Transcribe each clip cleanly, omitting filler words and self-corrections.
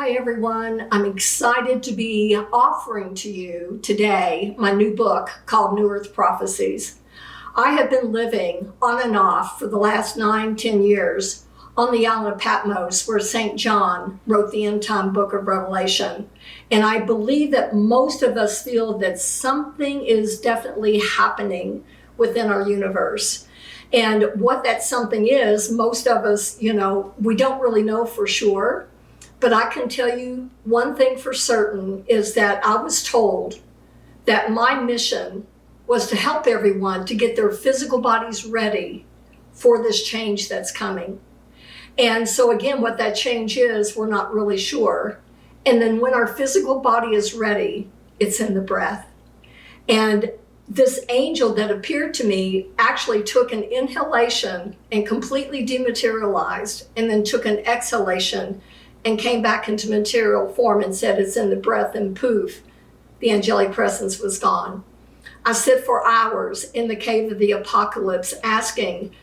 Hi, everyone. I'm excited to be offering to you today my new book called New Earth Prophecies. I have been living on and off for the last 9-10 years on the island of Patmos, where St. John wrote the end time book of Revelation. And I believe that most of us feel that something is definitely happening within our universe. And what that something is, most of us, we don't really know for sure. But I can tell you one thing for certain is that I was told that my mission was to help everyone to get their physical bodies ready for this change that's coming. And so again, what that change is, we're not really sure. And then when our physical body is ready, it's in the breath. And this angel that appeared to me actually took an inhalation and completely dematerialized, and then took an exhalation and came back into material form and said it's in the breath, and poof, the angelic presence was gone. I sit for hours in the cave of the apocalypse asking,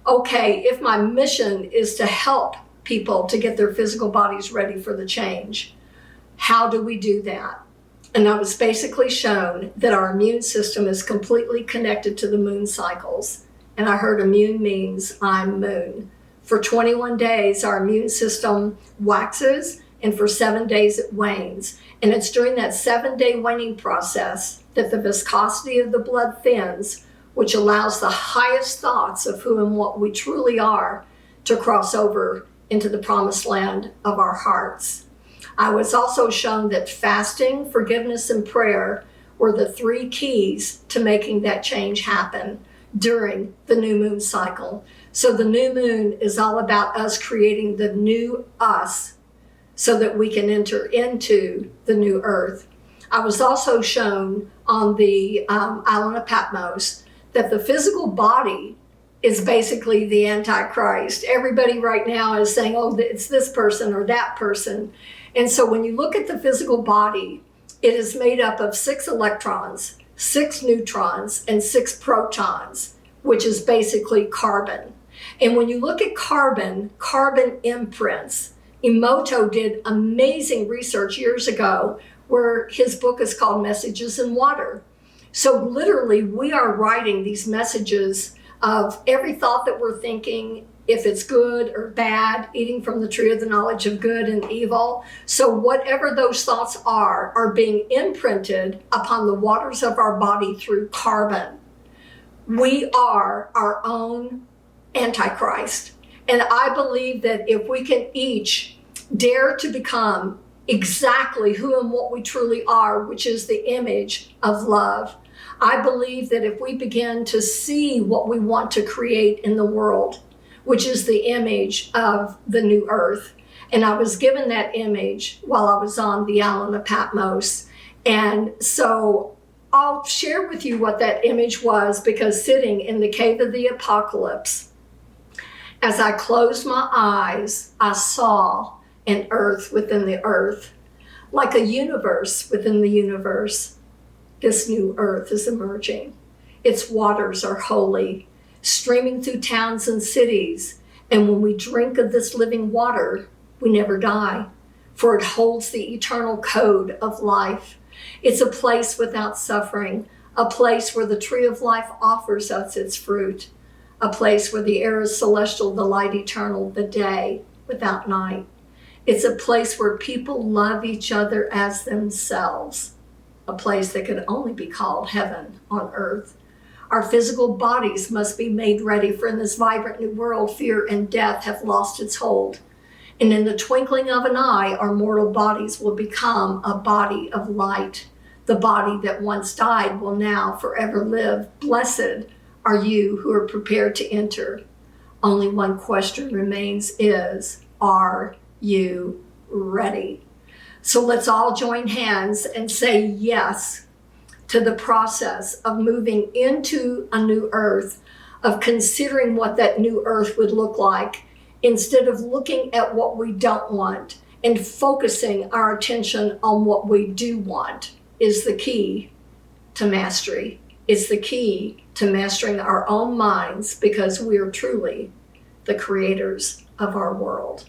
okay, if my mission is to help people to get their physical bodies ready for the change, how do we do that? And I was basically shown that our immune system is completely connected to the moon cycles. And I heard immune means I'm moon. For 21 days, our immune system waxes, and for 7 days it wanes. And it's during that 7-day waning process that the viscosity of the blood thins, which allows the highest thoughts of who and what we truly are to cross over into the promised land of our hearts. I was also shown that fasting, forgiveness, and prayer were the 3 keys to making that change happen during the new moon cycle. So the new moon is all about us creating the new us so that we can enter into the new earth. I was also shown on the island of Patmos that the physical body is basically the Antichrist. Everybody right now is saying, oh, it's this person or that person. And so when you look at the physical body, it is made up of 6 electrons, 6 neutrons, and 6 protons, which is basically carbon. And when you look at carbon imprints. Emoto did amazing research years ago where his book is called Messages in Water. So literally we are writing these messages of every thought that we're thinking, if it's good or bad, eating from the tree of the knowledge of good and evil. So whatever those thoughts are being imprinted upon the waters of our body through carbon. We are our own Antichrist. And I believe that if we can each dare to become exactly who and what we truly are, which is the image of love, I believe that if we begin to see what we want to create in the world, which is the image of the new earth. And I was given that image while I was on the island of Patmos. And so I'll share with you what that image was, because sitting in the cave of the apocalypse, as I closed my eyes, I saw an earth within the earth, like a universe within the universe. This new earth is emerging. Its waters are holy, streaming through towns and cities. And when we drink of this living water, we never die, for it holds the eternal code of life. It's a place without suffering, a place where the tree of life offers us its fruit, a place where the air is celestial, the light eternal, the day without night. It's a place where people love each other as themselves, a place that could only be called heaven on earth. Our physical bodies must be made ready, for in this vibrant new world, fear and death have lost its hold. And in the twinkling of an eye, our mortal bodies will become a body of light. The body that once died will now forever live. Blessed are you who are prepared to enter. Only one question remains is, are you ready? So let's all join hands and say yes to the process of moving into a new earth, of considering what that new earth would look like, instead of looking at what we don't want and focusing our attention on what we do want is the key to mastery. It's the key to mastering our own minds, because we are truly the creators of our world.